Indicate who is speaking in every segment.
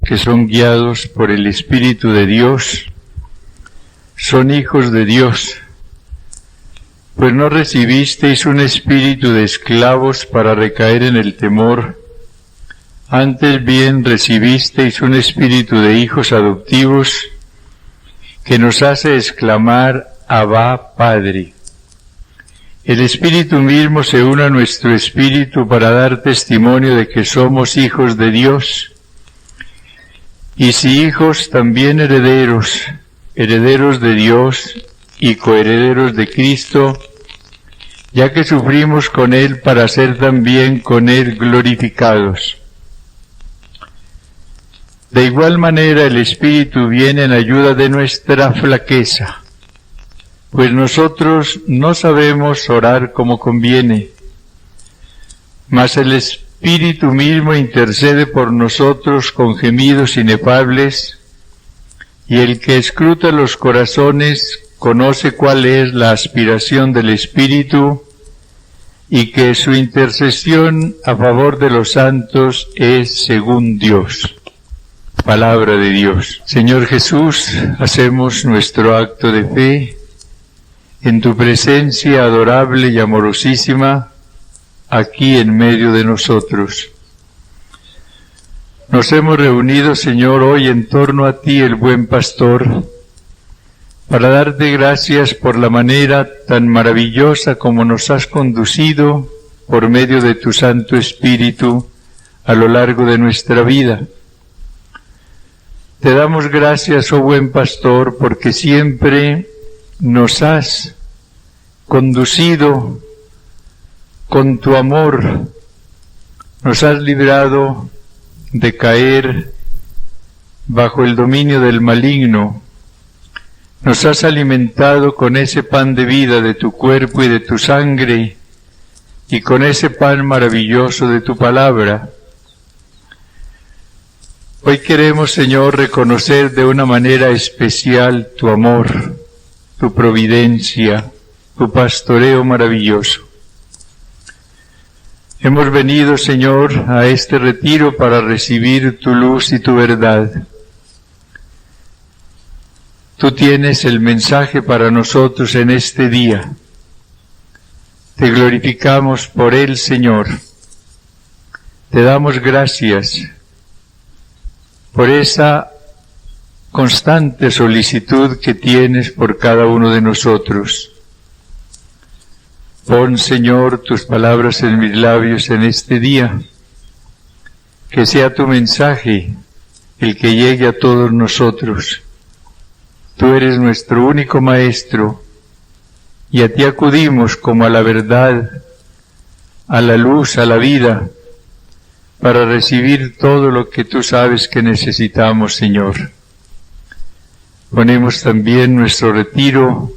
Speaker 1: que son guiados por el Espíritu de Dios son hijos de Dios, pues no recibisteis un espíritu de esclavos para recaer en el temor, antes bien recibisteis un espíritu de hijos adoptivos que nos hace exclamar: Abba, Padre. El Espíritu mismo se une a nuestro espíritu para dar testimonio de que somos hijos de Dios, y si hijos, también herederos, herederos de Dios y coherederos de Cristo, ya que sufrimos con Él para ser también con Él glorificados. De igual manera el Espíritu viene en ayuda de nuestra flaqueza, pues nosotros no sabemos orar como conviene, mas el Espíritu mismo intercede por nosotros con gemidos inefables, y el que escruta los corazones conoce cuál es la aspiración del Espíritu, y que su intercesión a favor de los santos es según Dios. Palabra de Dios. Señor Jesús, hacemos nuestro acto de fe en tu presencia adorable y amorosísima, aquí en medio de nosotros. Nos hemos reunido, Señor, hoy en torno a ti, el buen pastor, para darte gracias por la manera tan maravillosa como nos has conducido por medio de tu Santo Espíritu a lo largo de nuestra vida. Te damos gracias, oh buen pastor, porque siempre nos has conducido con tu amor, nos has librado de caer bajo el dominio del maligno, nos has alimentado con ese pan de vida de tu cuerpo y de tu sangre, y con ese pan maravilloso de tu palabra. Hoy queremos, Señor, reconocer de una manera especial tu amor, tu providencia, tu pastoreo maravilloso. Hemos venido, Señor, a este retiro para recibir tu luz y tu verdad. Tú tienes el mensaje para nosotros en este día. Te glorificamos por él, Señor. Te damos gracias por esa constante solicitud que tienes por cada uno de nosotros. Pon, Señor, tus palabras en mis labios en este día, que sea tu mensaje el que llegue a todos nosotros. Tú eres nuestro único Maestro, y a ti acudimos como a la verdad, a la luz, a la vida, para recibir todo lo que tú sabes que necesitamos, Señor. Ponemos también nuestro retiro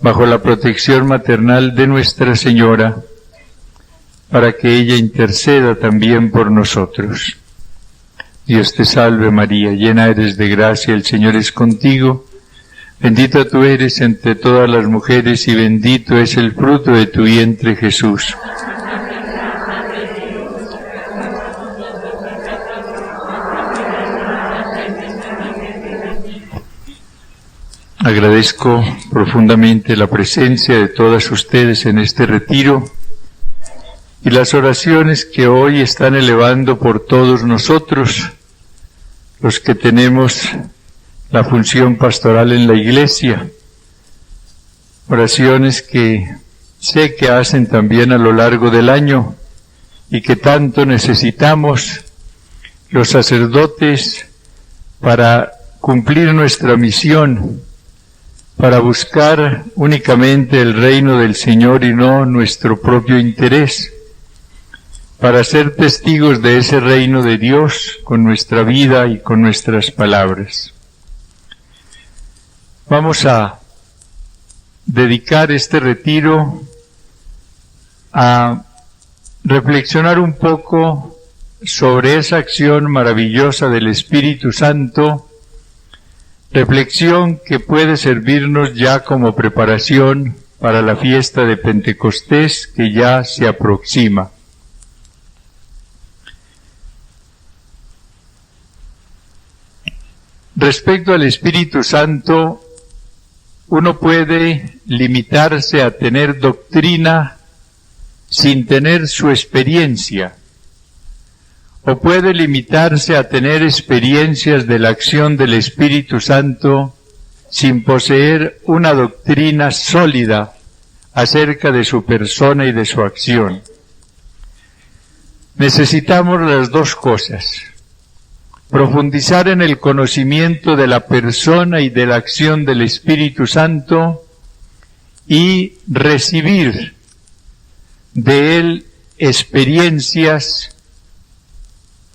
Speaker 1: bajo la protección maternal de Nuestra Señora, para que ella interceda también por nosotros. Dios te salve María, llena eres de gracia, el Señor es contigo. Bendita tú eres entre todas las mujeres y bendito es el fruto de tu vientre, Jesús. Agradezco profundamente la presencia de todas ustedes en este retiro y las oraciones que hoy están elevando por todos nosotros, los que tenemos la función pastoral en la Iglesia. Oraciones que sé que hacen también a lo largo del año y que tanto necesitamos los sacerdotes para cumplir nuestra misión, para buscar únicamente el reino del Señor y no nuestro propio interés, para ser testigos de ese reino de Dios con nuestra vida y con nuestras palabras. Vamos a dedicar este retiro a reflexionar un poco sobre esa acción maravillosa del Espíritu Santo, reflexión que puede servirnos ya como preparación para la fiesta de Pentecostés que ya se aproxima. Respecto al Espíritu Santo, uno puede limitarse a tener doctrina sin tener su experiencia, o puede limitarse a tener experiencias de la acción del Espíritu Santo sin poseer una doctrina sólida acerca de su persona y de su acción. Necesitamos las dos cosas: profundizar en el conocimiento de la persona y de la acción del Espíritu Santo y recibir de él experiencias,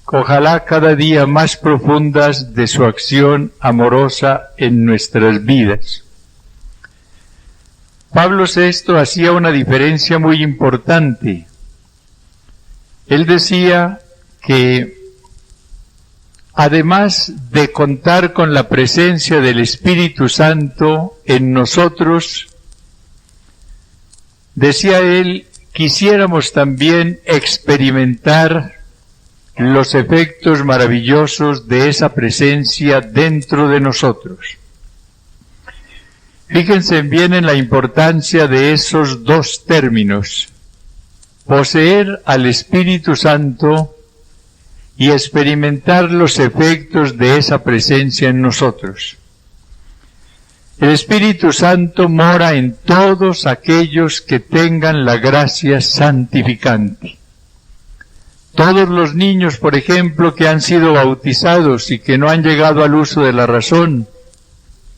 Speaker 1: ojalá cada día más profundas, de su acción amorosa en nuestras vidas. Pablo VI hacía una diferencia muy importante. Él decía que además de contar con la presencia del Espíritu Santo en nosotros, decía él, quisiéramos también experimentar los efectos maravillosos de esa presencia dentro de nosotros. Fíjense bien en la importancia de esos dos términos: poseer al Espíritu Santo y experimentar los efectos de esa presencia en nosotros. El Espíritu Santo mora en todos aquellos que tengan la gracia santificante. Todos los niños, por ejemplo, que han sido bautizados y que no han llegado al uso de la razón,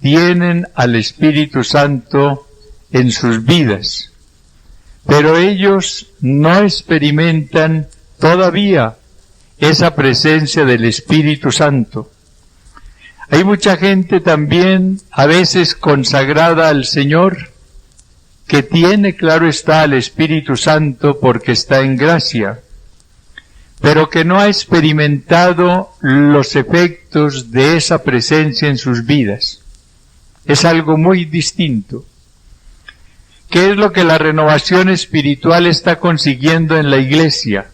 Speaker 1: tienen al Espíritu Santo en sus vidas, pero ellos no experimentan todavía esa presencia del Espíritu Santo. Hay mucha gente también, a veces consagrada al Señor, que tiene, claro está, al Espíritu Santo porque está en gracia, pero que no ha experimentado los efectos de esa presencia en sus vidas. Es algo muy distinto. ¿Qué es lo que la renovación espiritual está consiguiendo en la Iglesia?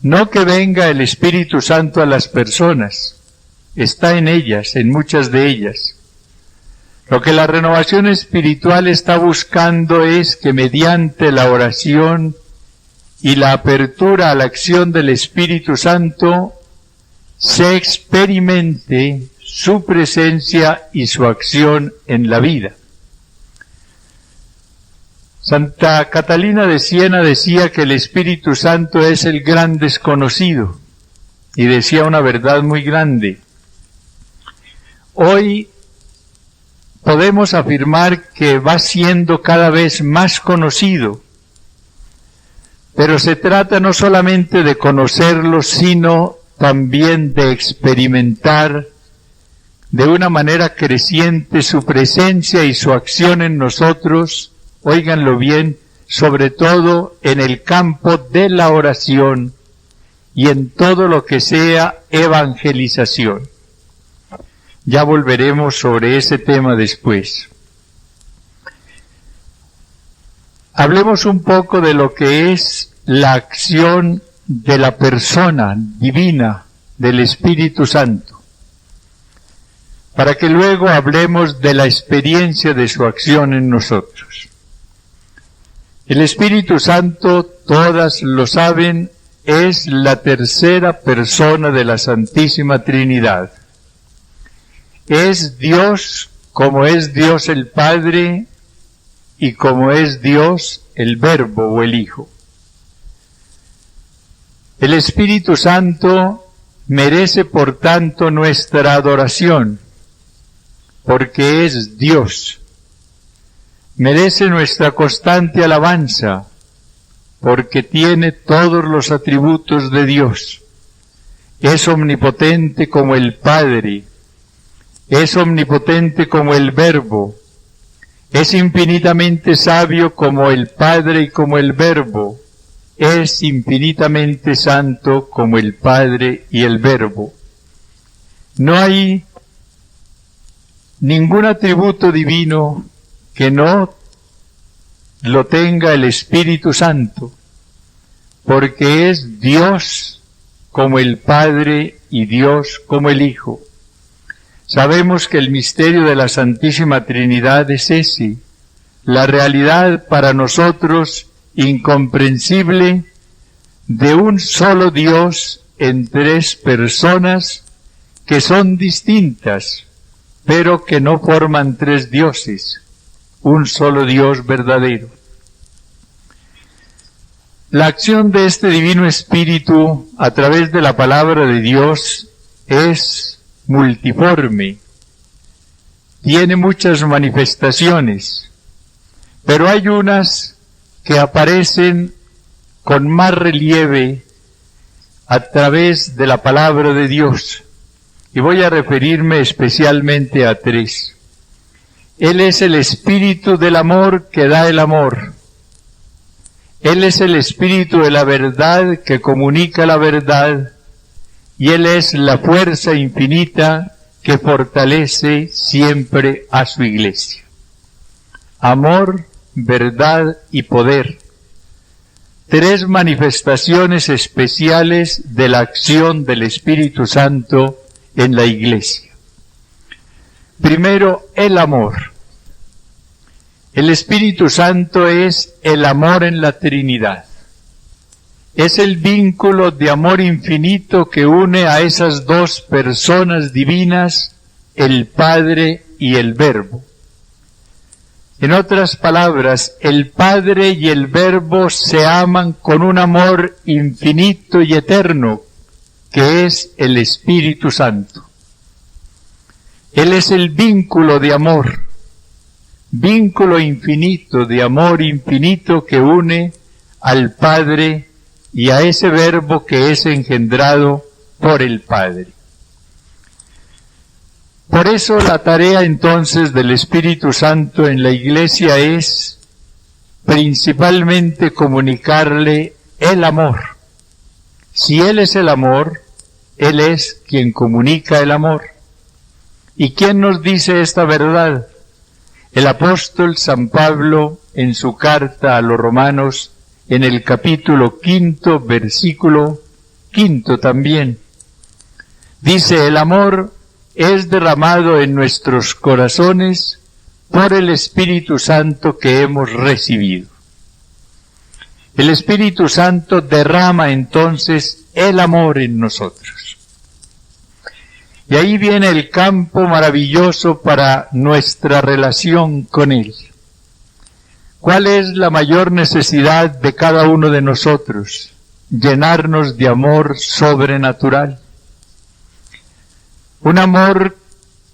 Speaker 1: No que venga el Espíritu Santo a las personas, está en ellas, en muchas de ellas. Lo que la renovación espiritual está buscando es que mediante la oración y la apertura a la acción del Espíritu Santo se experimente su presencia y su acción en la vida. Santa Catalina de Siena decía que el Espíritu Santo es el gran desconocido, y decía una verdad muy grande. Hoy podemos afirmar que va siendo cada vez más conocido, pero se trata no solamente de conocerlo, sino también de experimentar de una manera creciente su presencia y su acción en nosotros, óiganlo bien, sobre todo en el campo de la oración y en todo lo que sea evangelización. Ya volveremos sobre ese tema después. Hablemos un poco de lo que es la acción de la persona divina del Espíritu Santo, para que luego hablemos de la experiencia de su acción en nosotros. El Espíritu Santo, todas lo saben, es la tercera persona de la Santísima Trinidad. Es Dios como es Dios el Padre y como es Dios el Verbo o el Hijo. El Espíritu Santo merece por tanto nuestra adoración, porque es Dios. Merece nuestra constante alabanza, porque tiene todos los atributos de Dios. Es omnipotente como el Padre, es omnipotente como el Verbo, es infinitamente sabio como el Padre y como el Verbo, es infinitamente santo como el Padre y el Verbo. No hay ningún atributo divino que no lo tenga el Espíritu Santo, porque es Dios como el Padre y Dios como el Hijo. Sabemos que el misterio de la Santísima Trinidad es ese, la realidad para nosotros incomprensible de un solo Dios en tres personas que son distintas, pero que no forman tres dioses, un solo Dios verdadero. La acción de este Divino Espíritu a través de la palabra de Dios es multiforme, tiene muchas manifestaciones, pero hay unas que aparecen con más relieve a través de la palabra de Dios, y voy a referirme especialmente a tres. Él es el Espíritu del amor que da el amor. Él es el Espíritu de la verdad que comunica la verdad, y Él es la fuerza infinita que fortalece siempre a su Iglesia. Amor, verdad y poder. Tres manifestaciones especiales de la acción del Espíritu Santo en la Iglesia. Primero, el amor. El Espíritu Santo es el amor en la Trinidad. Es el vínculo de amor infinito que une a esas dos personas divinas, el Padre y el Verbo. En otras palabras, el Padre y el Verbo se aman con un amor infinito y eterno, que es el Espíritu Santo. Él es el vínculo de amor, vínculo infinito de amor infinito que une al Padre y a ese Verbo que es engendrado por el Padre. Por eso la tarea entonces del Espíritu Santo en la Iglesia es principalmente comunicarle el amor. Si Él es el amor, Él es quien comunica el amor. ¿Y quién nos dice esta verdad? El apóstol San Pablo en su carta a los Romanos, en el capítulo 5, versículo 5 también. Dice, el amor es derramado en nuestros corazones por el Espíritu Santo que hemos recibido. El Espíritu Santo derrama entonces el amor en nosotros. Y ahí viene el campo maravilloso para nuestra relación con Él. ¿Cuál es la mayor necesidad de cada uno de nosotros? Llenarnos de amor sobrenatural. Un amor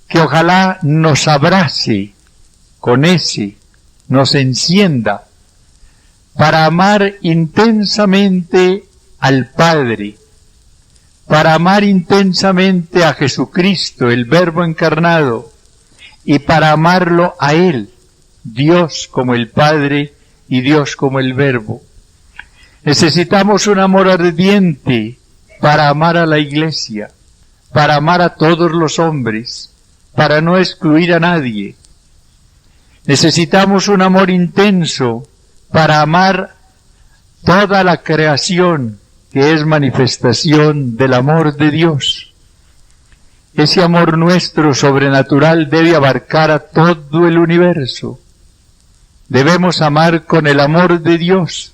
Speaker 1: que ojalá nos abrace con ese, nos encienda para amar intensamente al Padre, para amar intensamente a Jesucristo, el Verbo encarnado, y para amarlo a Él, Dios como el Padre y Dios como el Verbo. Necesitamos un amor ardiente para amar a la Iglesia, para amar a todos los hombres, para no excluir a nadie. Necesitamos un amor intenso para amar toda la creación, que es manifestación del amor de Dios. Ese amor nuestro sobrenatural debe abarcar a todo el universo. Debemos amar con el amor de Dios,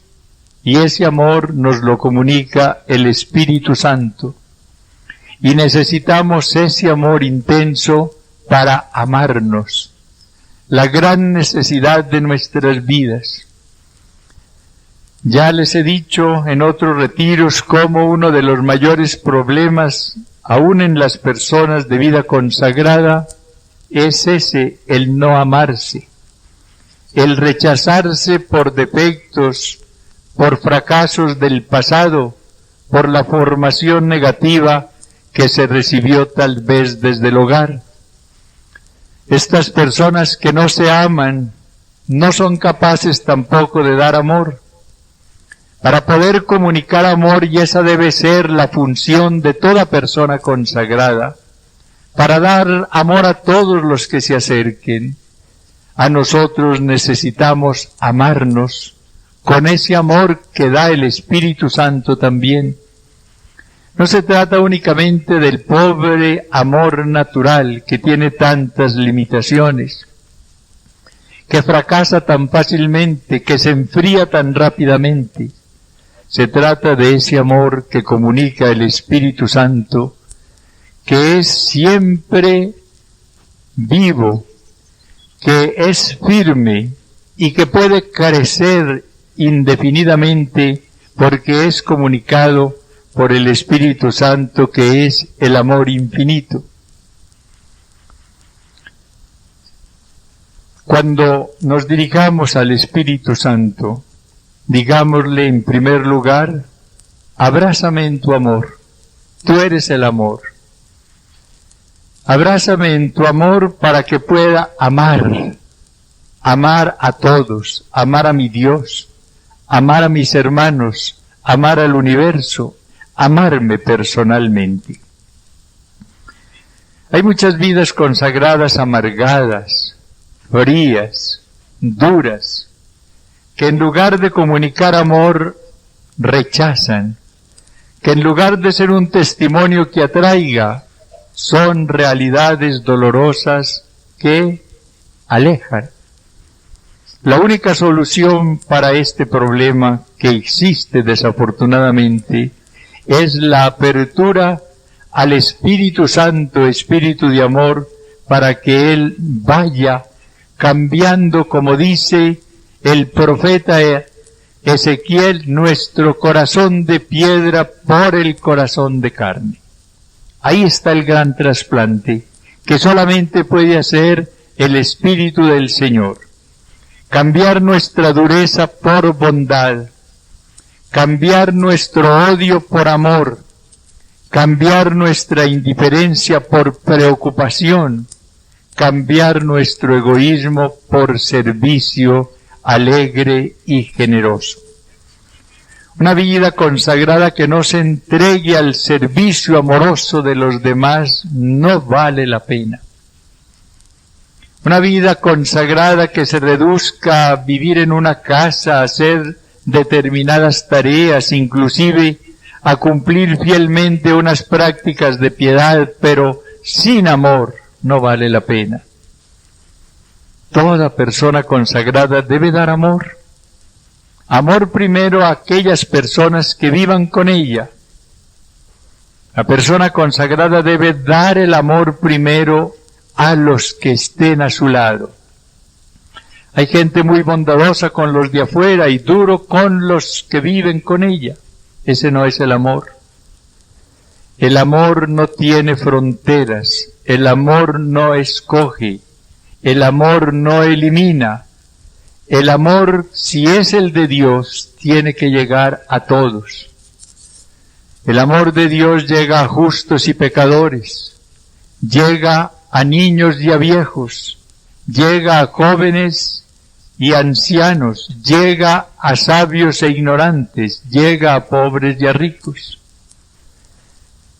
Speaker 1: y ese amor nos lo comunica el Espíritu Santo. Y necesitamos ese amor intenso para amarnos, la gran necesidad de nuestras vidas. Ya les he dicho en otros retiros cómo uno de los mayores problemas, aún en las personas de vida consagrada, es ese, el no amarse, el rechazarse por defectos, por fracasos del pasado, por la formación negativa que se recibió tal vez desde el hogar. Estas personas que no se aman no son capaces tampoco de dar amor. Para poder comunicar amor, y esa debe ser la función de toda persona consagrada, para dar amor a todos los que se acerquen, a nosotros necesitamos amarnos con ese amor que da el Espíritu Santo también. No se trata únicamente del pobre amor natural que tiene tantas limitaciones, que fracasa tan fácilmente, que se enfría tan rápidamente. Se trata de ese amor que comunica el Espíritu Santo, que es siempre vivo, que es firme y que puede crecer indefinidamente porque es comunicado por el Espíritu Santo, que es el amor infinito. Cuando nos dirijamos al Espíritu Santo, digámosle en primer lugar: abrázame en tu amor, tú eres el amor. Abrázame en tu amor para que pueda amar a todos, amar a mi Dios, amar a mis hermanos, amar al universo, amarme personalmente. Hay muchas vidas consagradas amargadas, frías, duras, que en lugar de comunicar amor, rechazan, que en lugar de ser un testimonio que atraiga, son realidades dolorosas que alejan. La única solución para este problema que existe desafortunadamente es la apertura al Espíritu Santo, Espíritu de amor, para que Él vaya cambiando, como dice el profeta Ezequiel, nuestro corazón de piedra por el corazón de carne. Ahí está el gran trasplante que solamente puede hacer el Espíritu del Señor. Cambiar nuestra dureza por bondad, cambiar nuestro odio por amor, cambiar nuestra indiferencia por preocupación, cambiar nuestro egoísmo por servicio alegre y generoso. Una vida consagrada que no se entregue al servicio amoroso de los demás no vale la pena. Una vida consagrada que se reduzca a vivir en una casa, a hacer determinadas tareas, inclusive a cumplir fielmente unas prácticas de piedad, pero sin amor, no vale la pena. Toda persona consagrada debe dar amor. Amor primero a aquellas personas que vivan con ella. La persona consagrada debe dar el amor primero a los que estén a su lado. Hay gente muy bondadosa con los de afuera y duro con los que viven con ella. Ese no es el amor. El amor no tiene fronteras. El amor no escoge. El amor no elimina. El amor, si es el de Dios, tiene que llegar a todos. El amor de Dios llega a justos y pecadores, llega a niños y a viejos, llega a jóvenes y ancianos, llega a sabios e ignorantes, llega a pobres y a ricos.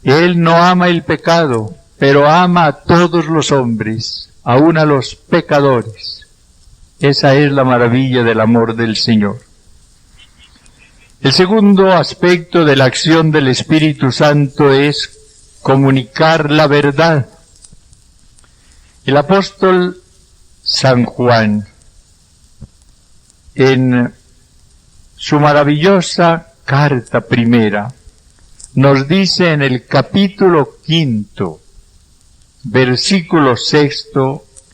Speaker 1: Él no ama el pecado, pero ama a todos los hombres, aun a los pecadores. Esa es la maravilla del amor del Señor. El segundo aspecto de la acción del Espíritu Santo es comunicar la verdad. El apóstol San Juan, en su maravillosa carta primera, nos dice en el capítulo 5, versículo 6,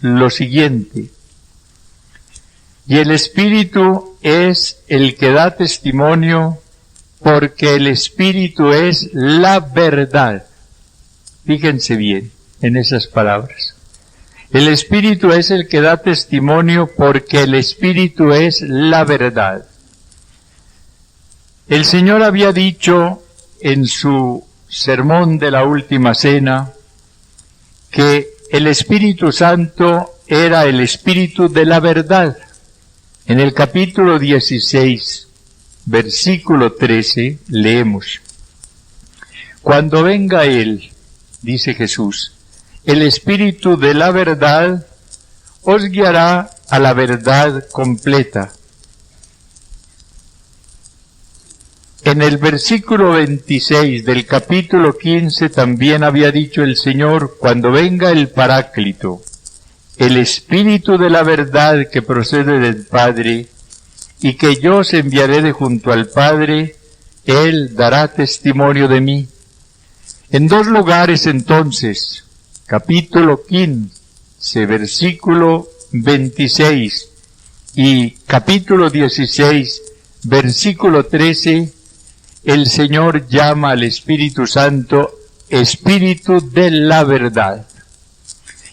Speaker 1: lo siguiente: y el Espíritu es el que da testimonio, porque el Espíritu es la verdad. Fíjense bien en esas palabras. El Espíritu es el que da testimonio, porque el Espíritu es la verdad. El Señor había dicho en su sermón de la última cena que el Espíritu Santo era el Espíritu de la verdad. En el capítulo 16, versículo 13, leemos: cuando venga Él, dice Jesús, el Espíritu de la verdad, os guiará a la verdad completa. En en el versículo 26 del capítulo 15 también había dicho el Señor: cuando venga el Paráclito, el Espíritu de la verdad que procede del Padre, y que yo os enviaré de junto al Padre, Él dará testimonio de mí. En dos lugares entonces, capítulo 15, versículo 26, y capítulo 16, versículo 13, el Señor llama al Espíritu Santo Espíritu de la verdad.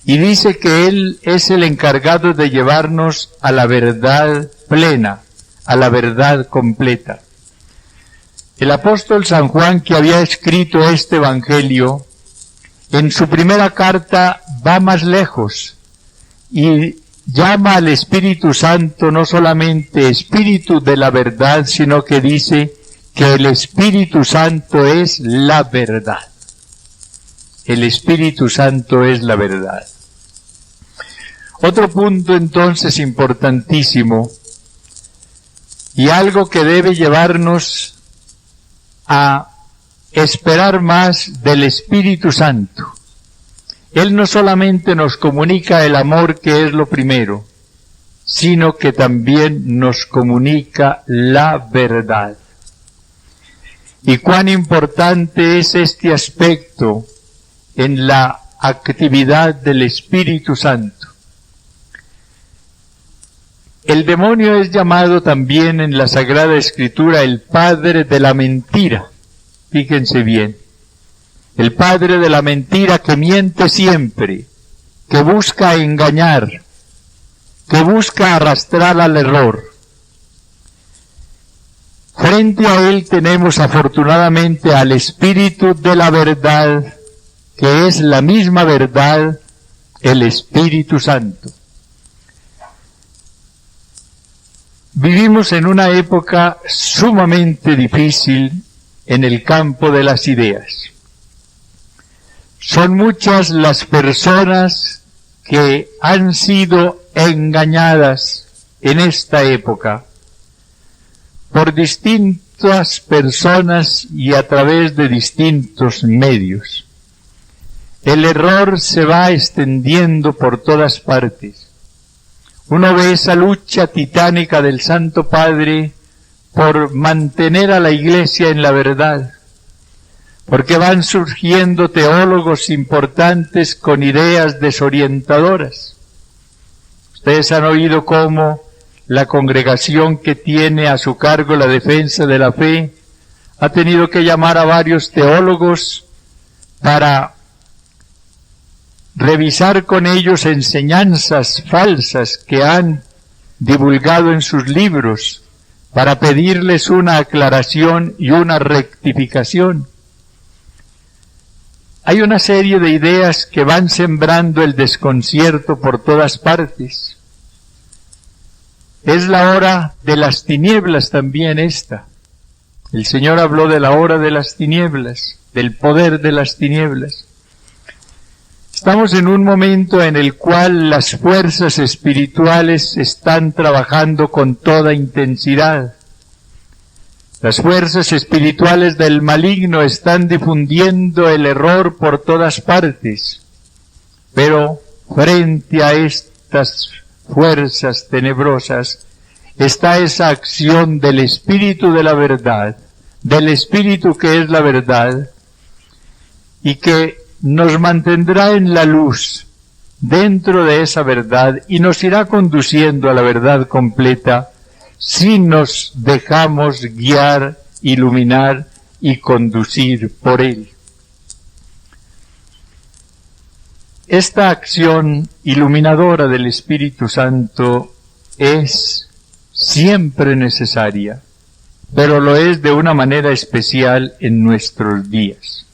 Speaker 1: Y dice que Él es el encargado de llevarnos a la verdad plena, a la verdad completa. El apóstol San Juan, que había escrito este Evangelio, en su primera carta va más lejos y llama al Espíritu Santo no solamente Espíritu de la verdad, sino que dice que el Espíritu Santo es la verdad. El Espíritu Santo es la verdad. Otro punto entonces importantísimo, y algo que debe llevarnos a esperar más del Espíritu Santo. Él no solamente nos comunica el amor, que es lo primero, sino que también nos comunica la verdad. Y cuán importante es este aspecto en la actividad del Espíritu Santo. El demonio es llamado también en la Sagrada Escritura el padre de la mentira. Fíjense bien. El padre de la mentira, que miente siempre, que busca engañar, que busca arrastrar al error. Frente a él tenemos afortunadamente al Espíritu de la verdad, que es la misma verdad, el Espíritu Santo. Vivimos en una época sumamente difícil en el campo de las ideas. Son muchas las personas que han sido engañadas en esta época por distintas personas y a través de distintos medios. El error se va extendiendo por todas partes. Uno ve esa lucha titánica del Santo Padre por mantener a la Iglesia en la verdad, porque van surgiendo teólogos importantes con ideas desorientadoras. Ustedes han oído cómo la congregación que tiene a su cargo la defensa de la fe ha tenido que llamar a varios teólogos para revisar con ellos enseñanzas falsas que han divulgado en sus libros, para pedirles una aclaración y una rectificación. Hay una serie de ideas que van sembrando el desconcierto por todas partes. Es la hora de las tinieblas también esta. El Señor habló de la hora de las tinieblas, del poder de las tinieblas. Estamos en un momento en el cual las fuerzas espirituales están trabajando con toda intensidad. Las fuerzas espirituales del maligno están difundiendo el error por todas partes. Pero frente a estas fuerzas tenebrosas está esa acción del Espíritu de la verdad, del Espíritu que es la verdad, y que nos mantendrá en la luz, dentro de esa verdad, y nos irá conduciendo a la verdad completa, si nos dejamos guiar, iluminar y conducir por Él. Esta acción iluminadora del Espíritu Santo es siempre necesaria, pero lo es de una manera especial en nuestros días.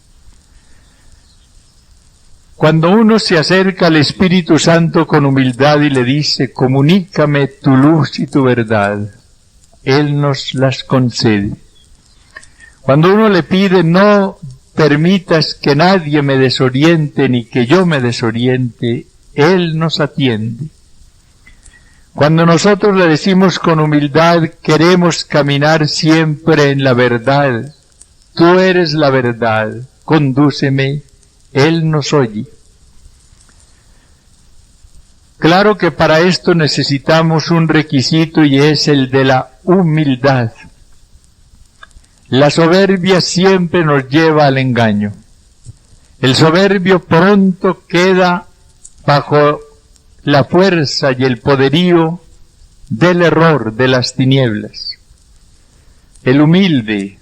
Speaker 1: Cuando uno se acerca al Espíritu Santo con humildad y le dice: comunícame tu luz y tu verdad, Él nos las concede. Cuando uno le pide: no permitas que nadie me desoriente ni que yo me desoriente, Él nos atiende. Cuando nosotros le decimos con humildad, queremos caminar siempre en la verdad, tú eres la verdad, condúceme, Él nos oye. Claro que para esto necesitamos un requisito y es el de la humildad. La soberbia siempre nos lleva al engaño. El soberbio pronto queda bajo la fuerza y el poderío del error, de las tinieblas. El humilde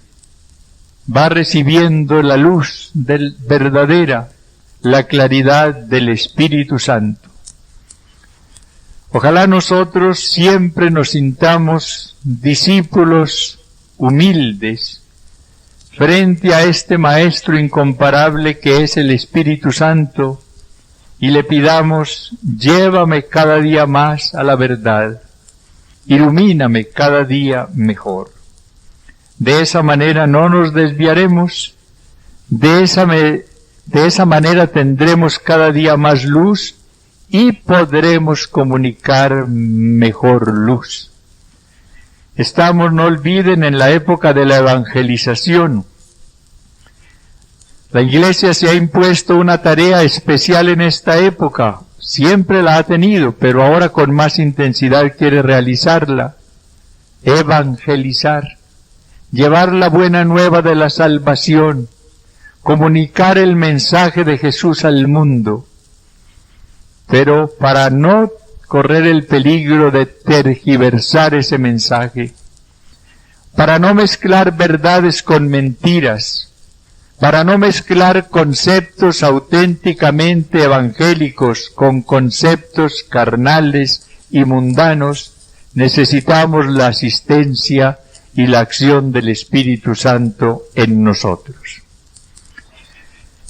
Speaker 1: va recibiendo la luz verdadera, la claridad del Espíritu Santo. Ojalá nosotros siempre nos sintamos discípulos humildes frente a este Maestro incomparable que es el Espíritu Santo, y le pidamos, llévame cada día más a la verdad, ilumíname cada día mejor. De esa manera no nos desviaremos, de esa manera tendremos cada día más luz y podremos comunicar mejor luz. Estamos, no olviden, en la época de la evangelización. La Iglesia se ha impuesto una tarea especial en esta época, siempre la ha tenido, pero ahora con más intensidad quiere realizarla. Evangelizar, llevar la buena nueva de la salvación, comunicar el mensaje de Jesús al mundo. Pero para no correr el peligro de tergiversar ese mensaje, para no mezclar verdades con mentiras, para no mezclar conceptos auténticamente evangélicos con conceptos carnales y mundanos, necesitamos la asistencia y la acción del Espíritu Santo en nosotros.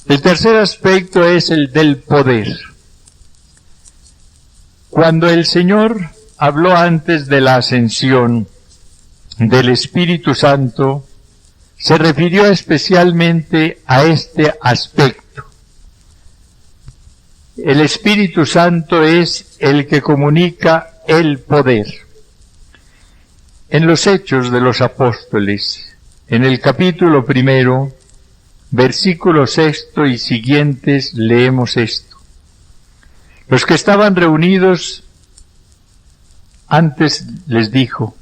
Speaker 1: El tercer aspecto es el del poder. Cuando el Señor habló antes de la ascensión del Espíritu Santo, se refirió especialmente a este aspecto. El Espíritu Santo es el que comunica el poder. En los Hechos de los Apóstoles, en el capítulo 1, versículo 6 y siguientes, leemos esto. Los que estaban reunidos, antes les dijo,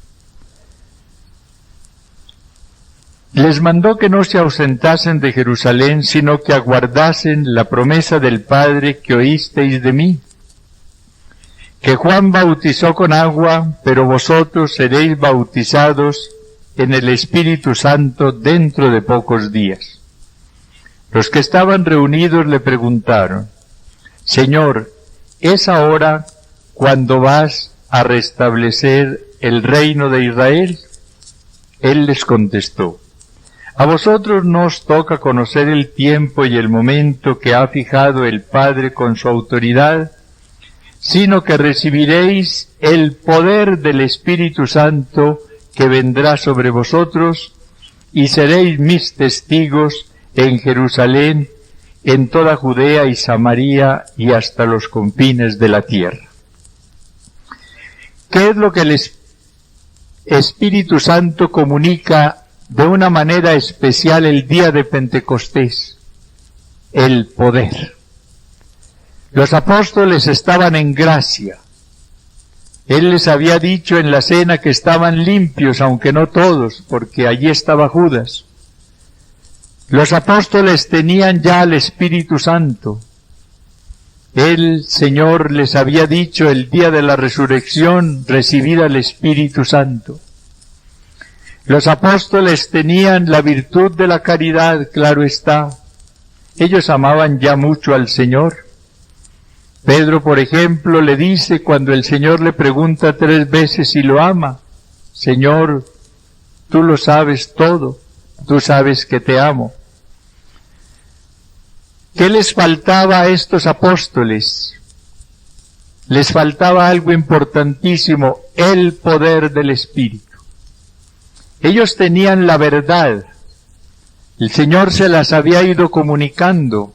Speaker 1: les mandó que no se ausentasen de Jerusalén, sino que aguardasen la promesa del Padre que oísteis de mí. Que Juan bautizó con agua, pero vosotros seréis bautizados en el Espíritu Santo dentro de pocos días. Los que estaban reunidos le preguntaron, Señor, ¿es ahora cuando vas a restablecer el reino de Israel? Él les contestó, a vosotros no os toca conocer el tiempo y el momento que ha fijado el Padre con su autoridad, sino que recibiréis el poder del Espíritu Santo que vendrá sobre vosotros, y seréis mis testigos en Jerusalén, en toda Judea y Samaria y hasta los confines de la tierra. ¿Qué es lo que el Espíritu Santo comunica de una manera especial el día de Pentecostés? El poder. Los apóstoles estaban en gracia. Él les había dicho en la cena que estaban limpios, aunque no todos, porque allí estaba Judas. Los apóstoles tenían ya al Espíritu Santo. El Señor les había dicho el día de la resurrección, recibid al Espíritu Santo. Los apóstoles tenían la virtud de la caridad, claro está. Ellos amaban ya mucho al Señor. Pedro, por ejemplo, le dice cuando el Señor le pregunta 3 veces si lo ama, Señor, tú lo sabes todo, tú sabes que te amo. ¿Qué les faltaba a estos apóstoles? Les faltaba algo importantísimo, el poder del Espíritu. Ellos tenían la verdad, el Señor se las había ido comunicando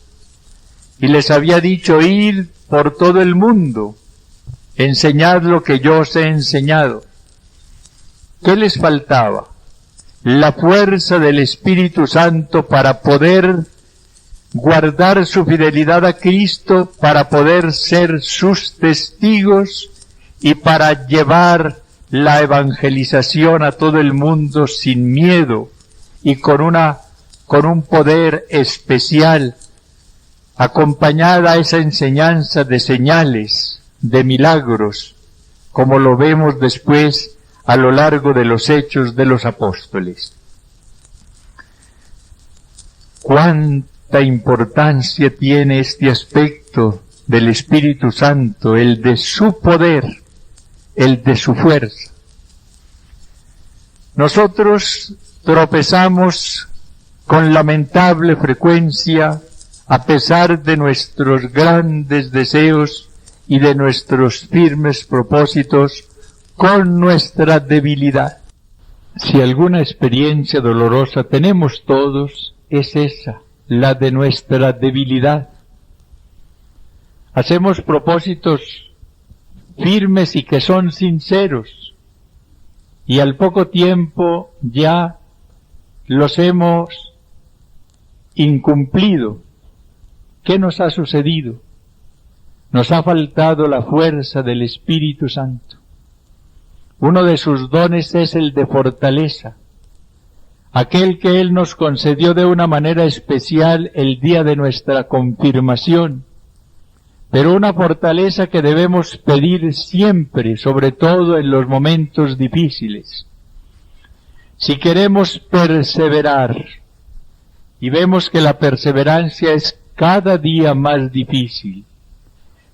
Speaker 1: y les había dicho ir por todo el mundo, enseñad lo que yo os he enseñado. ¿Qué les faltaba? La fuerza del Espíritu Santo para poder guardar su fidelidad a Cristo, para poder ser sus testigos y para llevar la evangelización a todo el mundo sin miedo y con un poder especial, acompañada a esa enseñanza de señales, de milagros, como lo vemos después a lo largo de los hechos de los apóstoles. Cuánta importancia tiene este aspecto del Espíritu Santo, el de su poder, el de su fuerza. Nosotros tropezamos con lamentable frecuencia, a pesar de nuestros grandes deseos y de nuestros firmes propósitos, con nuestra debilidad. Si alguna experiencia dolorosa tenemos todos, es esa, la de nuestra debilidad. Hacemos propósitos firmes y que son sinceros, y al poco tiempo ya los hemos incumplido. ¿Qué nos ha sucedido? Nos ha faltado la fuerza del Espíritu Santo. Uno de sus dones es el de fortaleza, aquel que Él nos concedió de una manera especial el día de nuestra confirmación, pero una fortaleza que debemos pedir siempre, sobre todo en los momentos difíciles. Si queremos perseverar, y vemos que la perseverancia es cada día más difícil,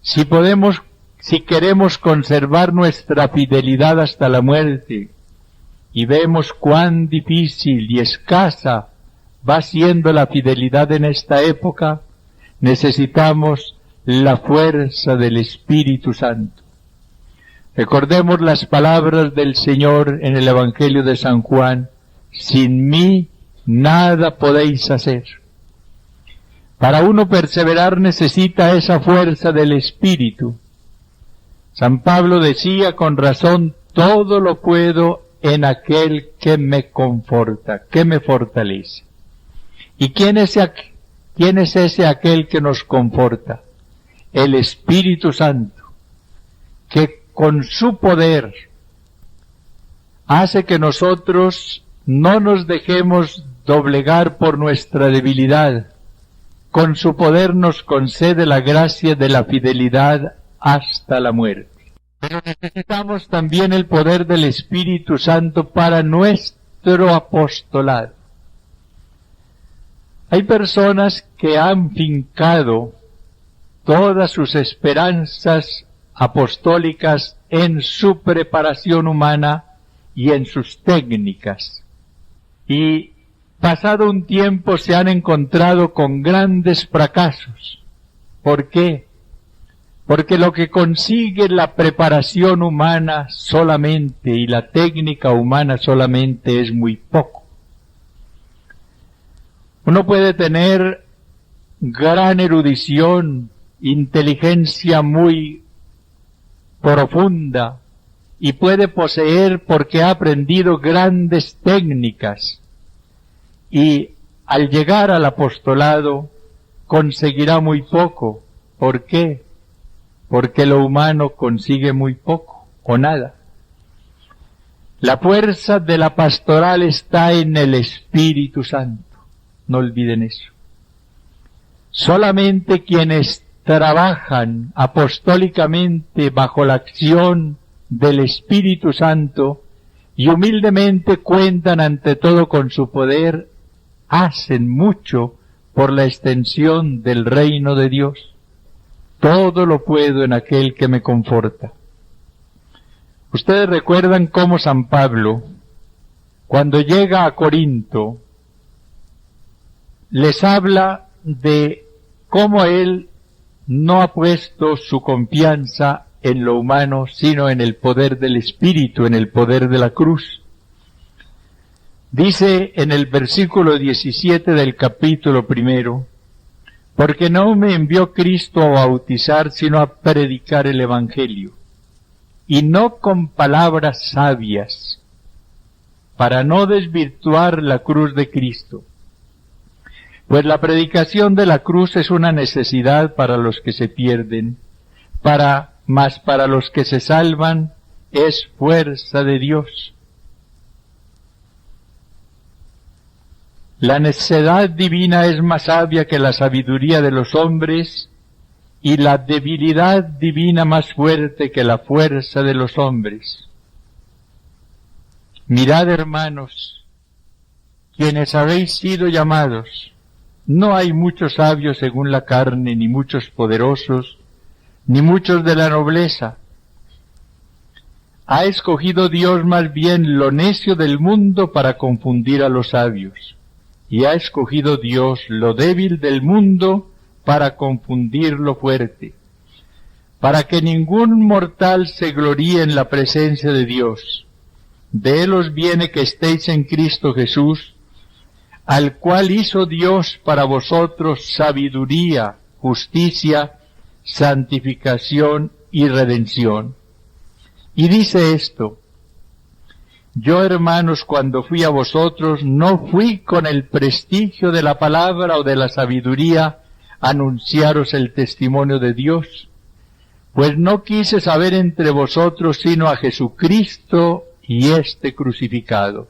Speaker 1: si queremos conservar nuestra fidelidad hasta la muerte, y vemos cuán difícil y escasa va siendo la fidelidad en esta época, necesitamos la fuerza del Espíritu Santo. Recordemos las palabras del Señor en el Evangelio de San Juan: sin mí nada podéis hacer. Para uno perseverar necesita esa fuerza del Espíritu. San Pablo decía con razón: todo lo puedo en aquel que me conforta, que me fortalece. ¿Y quién es ese aquel que nos conforta? El Espíritu Santo, que con su poder hace que nosotros no nos dejemos doblegar por nuestra debilidad. Con su poder nos concede la gracia de la fidelidad hasta la muerte. Pero necesitamos también el poder del Espíritu Santo para nuestro apostolado. Hay personas que han fincado todas sus esperanzas apostólicas en su preparación humana y en sus técnicas. Y pasado un tiempo se han encontrado con grandes fracasos. ¿Por qué? Porque lo que consigue la preparación humana solamente y la técnica humana solamente es muy poco. Uno puede tener gran erudición, inteligencia muy profunda, y puede poseer porque ha aprendido grandes técnicas, y al llegar al apostolado conseguirá muy poco. ¿Por qué? Porque lo humano consigue muy poco o nada. La fuerza de la pastoral está en el Espíritu Santo. No olviden eso. Solamente quienes trabajan apostólicamente bajo la acción del Espíritu Santo y humildemente cuentan ante todo con su poder, hacen mucho por la extensión del reino de Dios. Todo lo puedo en aquel que me conforta. Ustedes recuerdan cómo San Pablo, cuando llega a Corinto, les habla de cómo él no ha puesto su confianza en lo humano, sino en el poder del Espíritu, en el poder de la cruz. Dice en el versículo 17 del capítulo 1, porque no me envió Cristo a bautizar, sino a predicar el Evangelio. y no con palabras sabias, para no desvirtuar la cruz de Cristo. Pues la predicación de la cruz es una necesidad para los que se pierden, mas para los que se salvan es fuerza de Dios. La necedad divina es más sabia que la sabiduría de los hombres, y la debilidad divina más fuerte que la fuerza de los hombres. Mirad, hermanos, quienes habéis sido llamados, no hay muchos sabios según la carne, ni muchos poderosos, ni muchos de la nobleza. Ha escogido Dios más bien lo necio del mundo para confundir a los sabios, y ha escogido Dios lo débil del mundo para confundir lo fuerte, para que ningún mortal se gloríe en la presencia de Dios. De Él os viene que estéis en Cristo Jesús, al cual hizo Dios para vosotros sabiduría, justicia, santificación y redención. Y dice esto: yo, hermanos, cuando fui a vosotros, no fui con el prestigio de la palabra o de la sabiduría a anunciaros el testimonio de Dios, pues no quise saber entre vosotros sino a Jesucristo y este crucificado.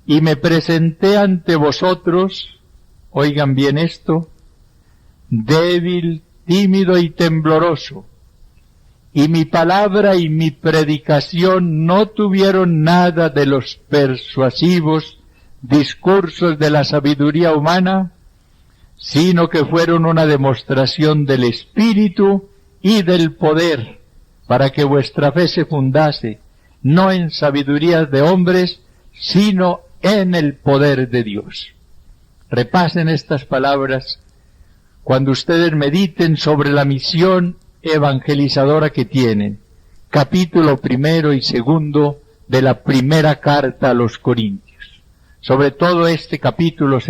Speaker 1: Y me presenté ante vosotros, oigan bien esto, débil, tímido y tembloroso, y mi palabra y mi predicación no tuvieron nada de los persuasivos discursos de la sabiduría humana, sino que fueron una demostración del Espíritu y del poder, para que vuestra fe se fundase, no en sabidurías de hombres, sino en el poder de Dios. Repasen estas palabras cuando ustedes mediten sobre la misión evangelizadora que tienen. Capítulo 1 y 2 de la primera carta a los Corintios. Sobre todo este capítulo 2.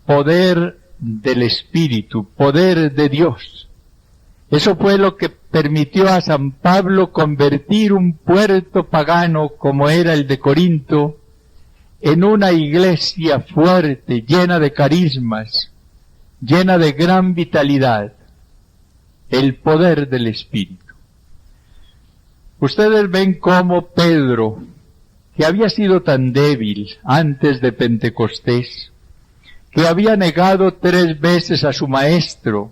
Speaker 1: Poder del Espíritu, poder de Dios. Eso fue lo que permitió a San Pablo convertir un puerto pagano como era el de Corinto en una iglesia fuerte, llena de carismas, llena de gran vitalidad, el poder del Espíritu. Ustedes ven cómo Pedro, que había sido tan débil antes de Pentecostés, que había negado 3 veces a su maestro,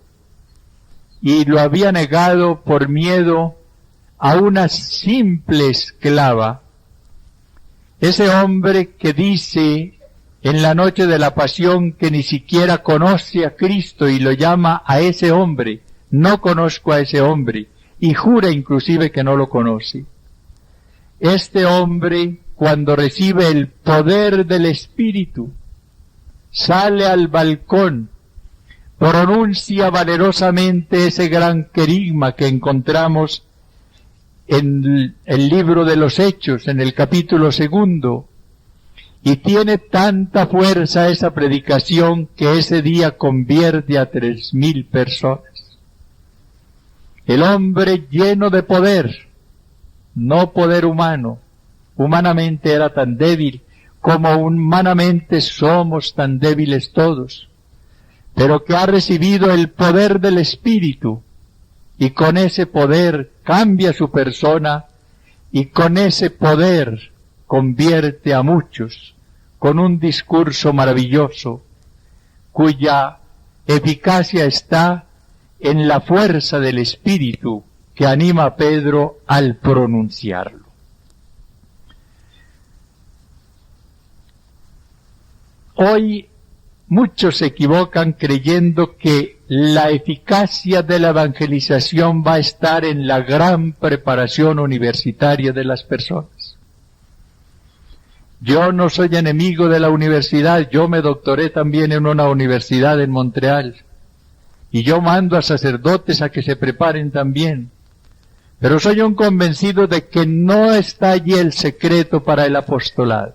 Speaker 1: y lo había negado por miedo a una simple esclava, ese hombre que dice en la noche de la pasión que ni siquiera conoce a Cristo y lo llama a ese hombre, no conozco a ese hombre, y jura inclusive que no lo conoce. Este hombre, cuando recibe el poder del Espíritu, sale al balcón, pronuncia valerosamente ese gran querigma que encontramos en el libro de los Hechos, en el capítulo 2, y tiene tanta fuerza esa predicación que ese día convierte a 3,000 personas. El hombre lleno de poder, no poder humano, humanamente era tan débil como humanamente somos tan débiles todos, pero que ha recibido el poder del Espíritu, y con ese poder cambia su persona, y con ese poder convierte a muchos con un discurso maravilloso, cuya eficacia está en la fuerza del Espíritu que anima a Pedro al pronunciarlo. Hoy muchos se equivocan creyendo que la eficacia de la evangelización va a estar en la gran preparación universitaria de las personas. Yo no soy enemigo de la universidad, yo me doctoré también en una universidad en Montreal, y yo mando a sacerdotes a que se preparen también, pero soy un convencido de que no está allí el secreto para el apostolado.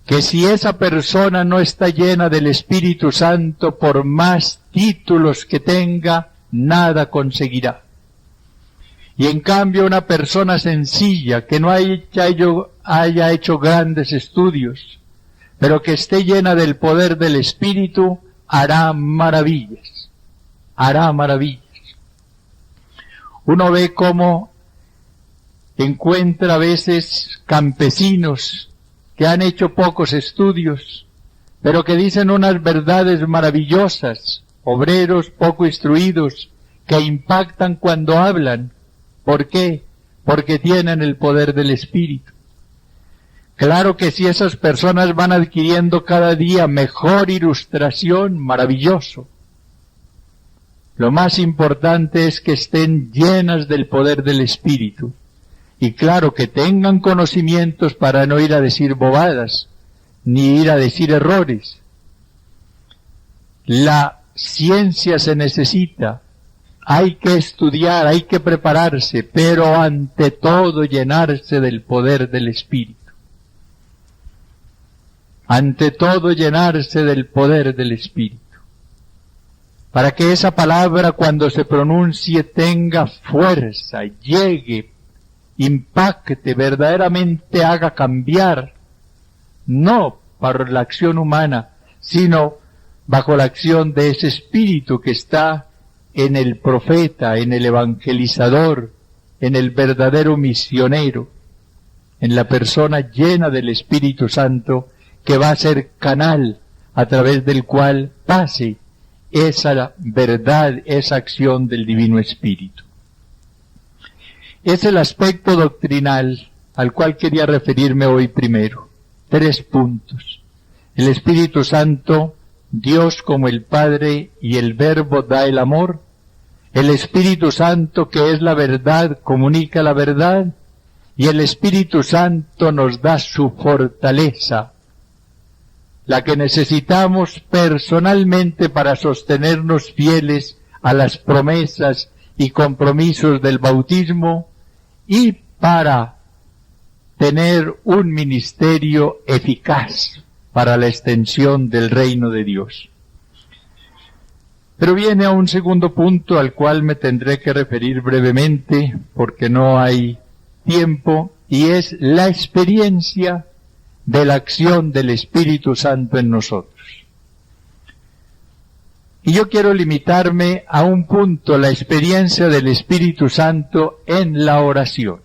Speaker 1: Que si esa persona no está llena del Espíritu Santo, por más títulos que tenga, nada conseguirá. Y en cambio una persona sencilla, que no haya hecho grandes estudios, pero que esté llena del poder del Espíritu, hará maravillas. Hará maravillas. Uno ve cómo encuentra a veces campesinos que han hecho pocos estudios, pero que dicen unas verdades maravillosas, obreros poco instruidos, que impactan cuando hablan. ¿Por qué? Porque tienen el poder del Espíritu. Claro que si esas personas van adquiriendo cada día mejor ilustración, maravilloso. Lo más importante es que estén llenas del poder del Espíritu. Y claro, que tengan conocimientos para no ir a decir bobadas, ni ir a decir errores. La ciencia se necesita. Hay que estudiar, hay que prepararse, pero ante todo llenarse del poder del Espíritu. Ante todo llenarse del poder del Espíritu. Para que esa palabra cuando se pronuncie tenga fuerza, llegue, impacte, verdaderamente haga cambiar, no para la acción humana, sino bajo la acción de ese Espíritu que está en el profeta, en el evangelizador, en el verdadero misionero, en la persona llena del Espíritu Santo que va a ser canal a través del cual pase esa verdad, esa acción del Divino Espíritu. Es el aspecto doctrinal al cual quería referirme hoy primero. 3 puntos. El Espíritu Santo, Dios como el Padre y el Verbo da el amor. El Espíritu Santo, que es la verdad, comunica la verdad. Y el Espíritu Santo nos da su fortaleza, la que necesitamos personalmente para sostenernos fieles a las promesas y compromisos del bautismo y para tener un ministerio eficaz para la extensión del reino de Dios. Pero viene a un segundo punto al cual me tendré que referir brevemente porque no hay tiempo, y es la experiencia de la acción del Espíritu Santo en nosotros. Y yo quiero limitarme a un punto, la experiencia del Espíritu Santo en la oración.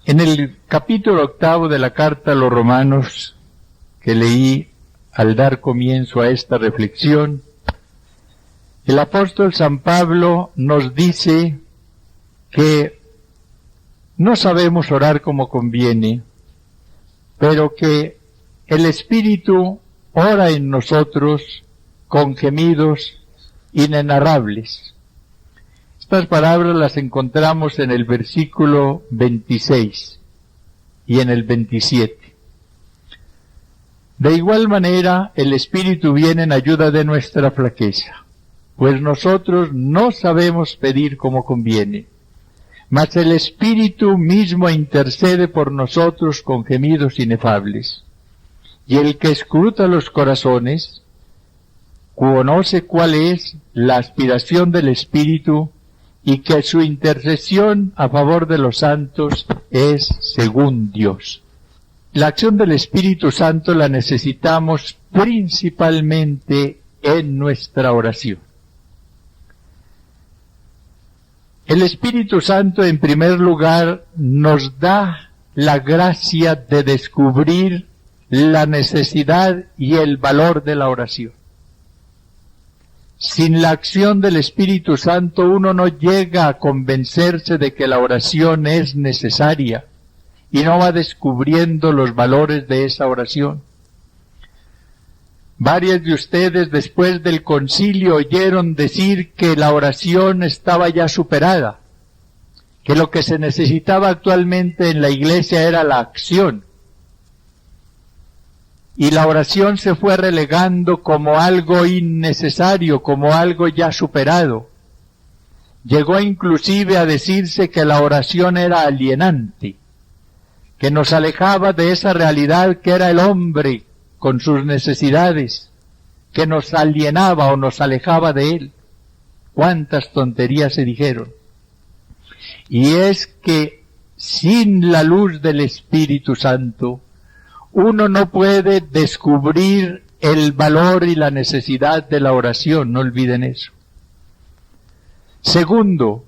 Speaker 1: En el capítulo 8 de la carta a los Romanos, que leí al dar comienzo a esta reflexión, el apóstol San Pablo nos dice que no sabemos orar como conviene, pero que el Espíritu ora en nosotros con gemidos inenarrables. Estas palabras las encontramos en el versículo 26 y en el 27. De igual manera, el Espíritu viene en ayuda de nuestra flaqueza, pues nosotros no sabemos pedir como conviene, mas el Espíritu mismo intercede por nosotros con gemidos inefables. Y el que escruta los corazones conoce cuál es la aspiración del Espíritu, y que su intercesión a favor de los santos es según Dios. La acción del Espíritu Santo la necesitamos principalmente en nuestra oración. El Espíritu Santo, en primer lugar, nos da la gracia de descubrir la necesidad y el valor de la oración. Sin la acción del Espíritu Santo uno no llega a convencerse de que la oración es necesaria y no va descubriendo los valores de esa oración. Varios de ustedes después del concilio oyeron decir que la oración estaba ya superada, que lo que se necesitaba actualmente en la iglesia era la acción. Y la oración se fue relegando como algo innecesario, como algo ya superado. Llegó inclusive a decirse que la oración era alienante, que nos alejaba de esa realidad que era el hombre con sus necesidades, que nos alienaba o nos alejaba de Él. Cuántas tonterías se dijeron. Y es que sin la luz del Espíritu Santo, uno no puede descubrir el valor y la necesidad de la oración, no olviden eso. Segundo,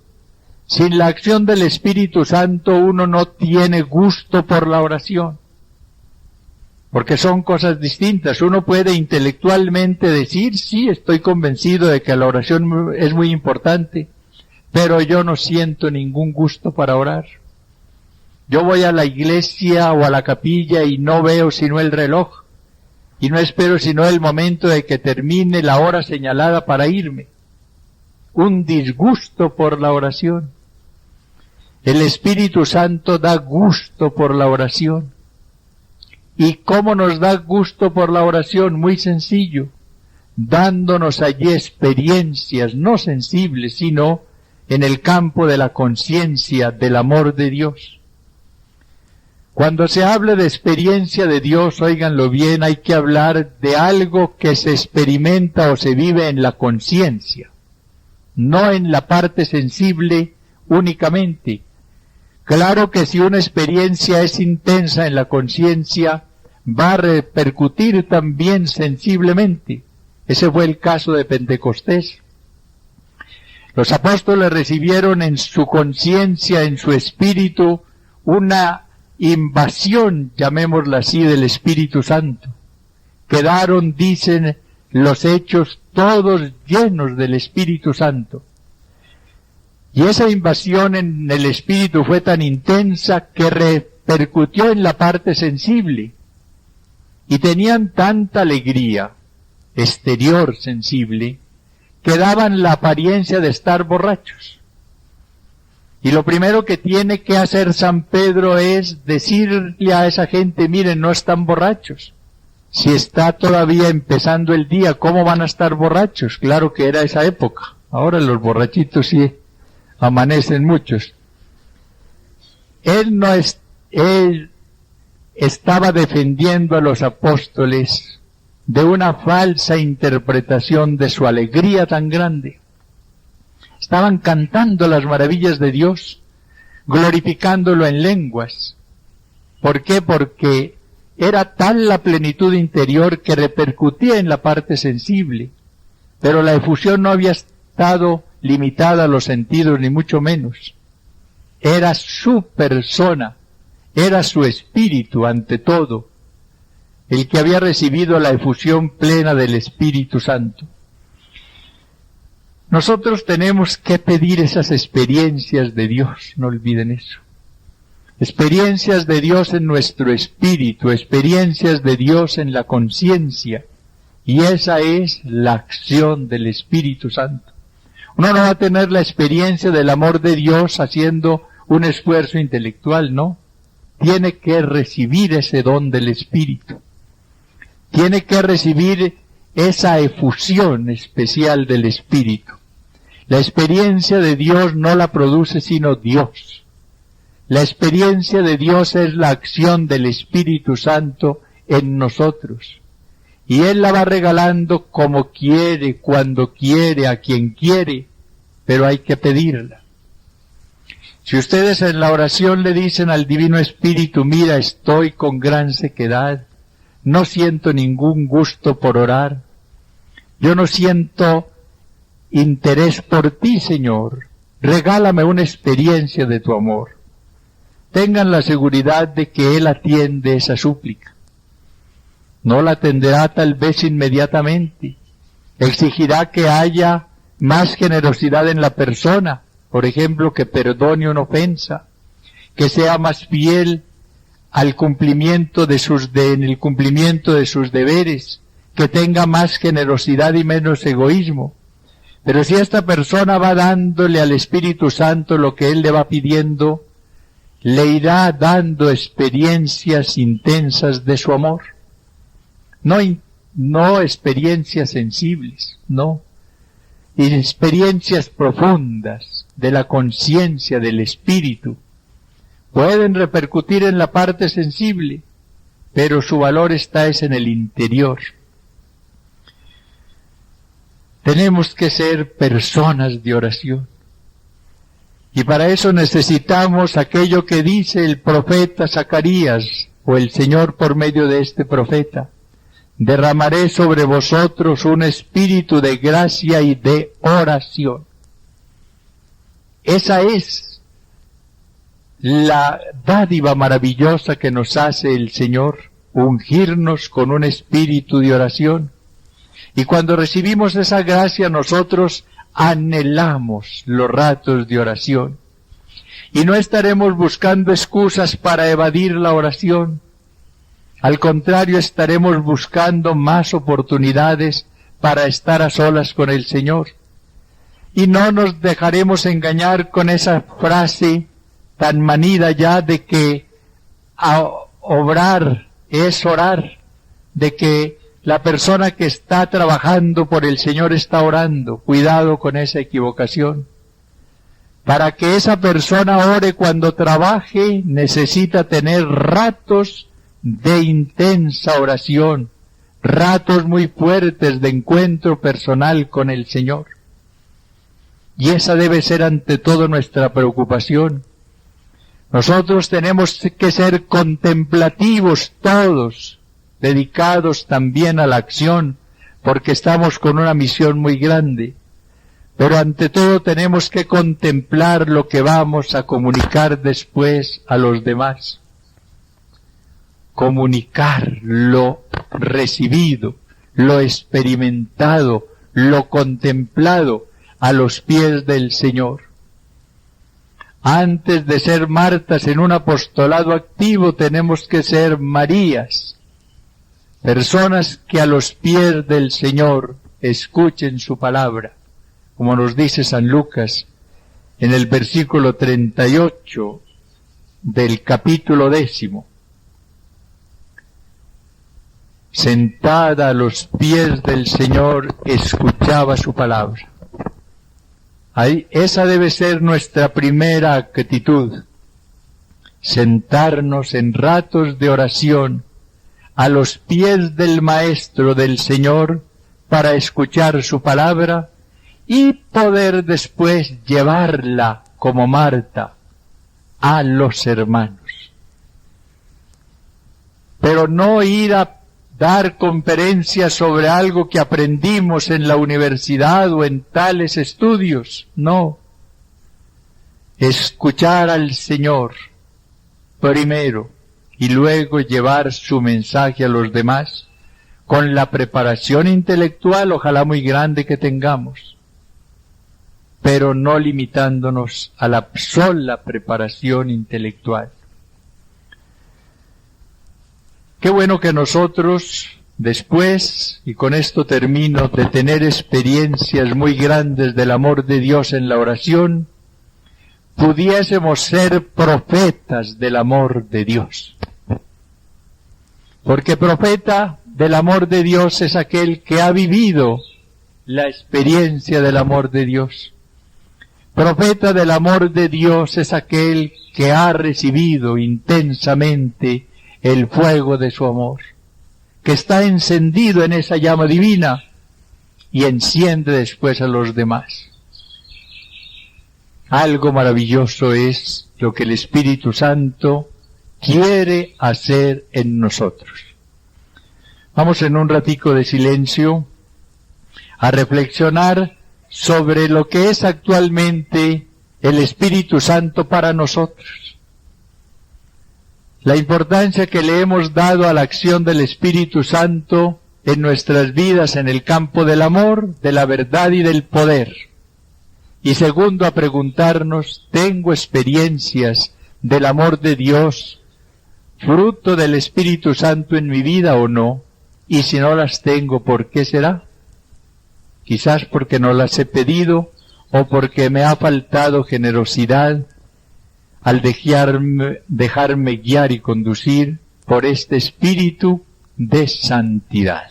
Speaker 1: sin la acción del Espíritu Santo uno no tiene gusto por la oración, porque son cosas distintas. Uno puede intelectualmente decir, sí, estoy convencido de que la oración es muy importante, pero yo no siento ningún gusto para orar. Yo voy a la iglesia o a la capilla y no veo sino el reloj, y no espero sino el momento de que termine la hora señalada para irme. Un disgusto por la oración. El Espíritu Santo da gusto por la oración. ¿Y cómo nos da gusto por la oración? Muy sencillo, dándonos allí experiencias no sensibles, sino en el campo de la conciencia del amor de Dios. Cuando se habla de experiencia de Dios, óiganlo bien, hay que hablar de algo que se experimenta o se vive en la conciencia, no en la parte sensible únicamente. Claro que si una experiencia es intensa en la conciencia, va a repercutir también sensiblemente. Ese fue el caso de Pentecostés. Los apóstoles recibieron en su conciencia, en su espíritu, una invasión, llamémosla así, del Espíritu Santo. Quedaron, dicen los Hechos, todos llenos del Espíritu Santo. Y esa invasión en el Espíritu fue tan intensa que repercutió en la parte sensible. Y tenían tanta alegría exterior sensible que daban la apariencia de estar borrachos. Y lo primero que tiene que hacer San Pedro es decirle a esa gente, miren, no están borrachos. Si está todavía empezando el día, ¿cómo van a estar borrachos? Claro que era esa época. Ahora los borrachitos sí amanecen muchos. Él estaba defendiendo a los apóstoles de una falsa interpretación de su alegría tan grande. Estaban cantando las maravillas de Dios, glorificándolo en lenguas. ¿Por qué? Porque era tal la plenitud interior que repercutía en la parte sensible, pero la efusión no había estado limitada a los sentidos, ni mucho menos. Era su persona, era su espíritu ante todo, el que había recibido la efusión plena del Espíritu Santo. Nosotros tenemos que pedir esas experiencias de Dios, no olviden eso. Experiencias de Dios en nuestro espíritu, experiencias de Dios en la conciencia, y esa es la acción del Espíritu Santo. Uno no va a tener la experiencia del amor de Dios haciendo un esfuerzo intelectual, no. Tiene que recibir ese don del Espíritu. Tiene que recibir esa efusión especial del Espíritu. La experiencia de Dios no la produce sino Dios. La experiencia de Dios es la acción del Espíritu Santo en nosotros. Y Él la va regalando como quiere, cuando quiere, a quien quiere, pero hay que pedirla. Si ustedes en la oración le dicen al Divino Espíritu, mira, estoy con gran sequedad, no siento ningún gusto por orar, yo no siento interés por ti, Señor, regálame una experiencia de tu amor. Tengan la seguridad de que Él atiende esa súplica. No la atenderá tal vez inmediatamente, exigirá que haya más generosidad en la persona, por ejemplo, que perdone una ofensa, que sea más fiel al cumplimiento en el cumplimiento de sus deberes, que tenga más generosidad y menos egoísmo. Pero si esta persona va dándole al Espíritu Santo lo que Él le va pidiendo, le irá dando experiencias intensas de su amor. No experiencias sensibles, no. Experiencias profundas de la conciencia del Espíritu. Pueden repercutir en la parte sensible, pero su valor está en el interior. Tenemos que ser personas de oración. Y para eso necesitamos aquello que dice el profeta Zacarías, o el Señor por medio de este profeta. Derramaré sobre vosotros un espíritu de gracia y de oración. Esa es la dádiva maravillosa que nos hace el Señor, ungirnos con un espíritu de oración. Y cuando recibimos esa gracia, nosotros anhelamos los ratos de oración. Y no estaremos buscando excusas para evadir la oración. Al contrario, estaremos buscando más oportunidades para estar a solas con el Señor. Y no nos dejaremos engañar con esa frase tan manida ya de que obrar es orar, de que la persona que está trabajando por el Señor está orando. Cuidado con esa equivocación. Para que esa persona ore cuando trabaje, necesita tener ratos de intensa oración, ratos muy fuertes de encuentro personal con el Señor. Y esa debe ser ante todo nuestra preocupación. Nosotros tenemos que ser contemplativos todos, dedicados también a la acción, porque estamos con una misión muy grande. Pero ante todo tenemos que contemplar lo que vamos a comunicar después a los demás. Comunicar lo recibido, lo experimentado, lo contemplado a los pies del Señor. Antes de ser Martas en un apostolado activo, tenemos que ser Marías, personas que a los pies del Señor escuchen su palabra, como nos dice San Lucas en el versículo 38 del capítulo 10. Sentada a los pies del Señor, escuchaba su palabra. Esa debe ser nuestra primera actitud, sentarnos en ratos de oración a los pies del Maestro, del Señor, para escuchar su palabra y poder después llevarla, como Marta, a los hermanos. Pero no ir a dar conferencias sobre algo que aprendimos en la universidad o en tales estudios, no. Escuchar al Señor primero y luego llevar su mensaje a los demás con la preparación intelectual, ojalá muy grande que tengamos, pero no limitándonos a la sola preparación intelectual. Qué bueno que nosotros, después, y con esto termino, de tener experiencias muy grandes del amor de Dios en la oración, pudiésemos ser profetas del amor de Dios. Porque profeta del amor de Dios es aquel que ha vivido la experiencia del amor de Dios. Profeta del amor de Dios es aquel que ha recibido intensamente el fuego de su amor, que está encendido en esa llama divina y enciende después a los demás. Algo maravilloso es lo que el Espíritu Santo quiere hacer en nosotros. Vamos en un ratico de silencio a reflexionar sobre lo que es actualmente el Espíritu Santo para nosotros. La importancia que le hemos dado a la acción del Espíritu Santo en nuestras vidas en el campo del amor, de la verdad y del poder. Y segundo, a preguntarnos, ¿tengo experiencias del amor de Dios, fruto del Espíritu Santo en mi vida o no? Y si no las tengo, ¿por qué será? Quizás porque no las he pedido o porque me ha faltado generosidad al dejarme guiar y conducir por este espíritu de santidad.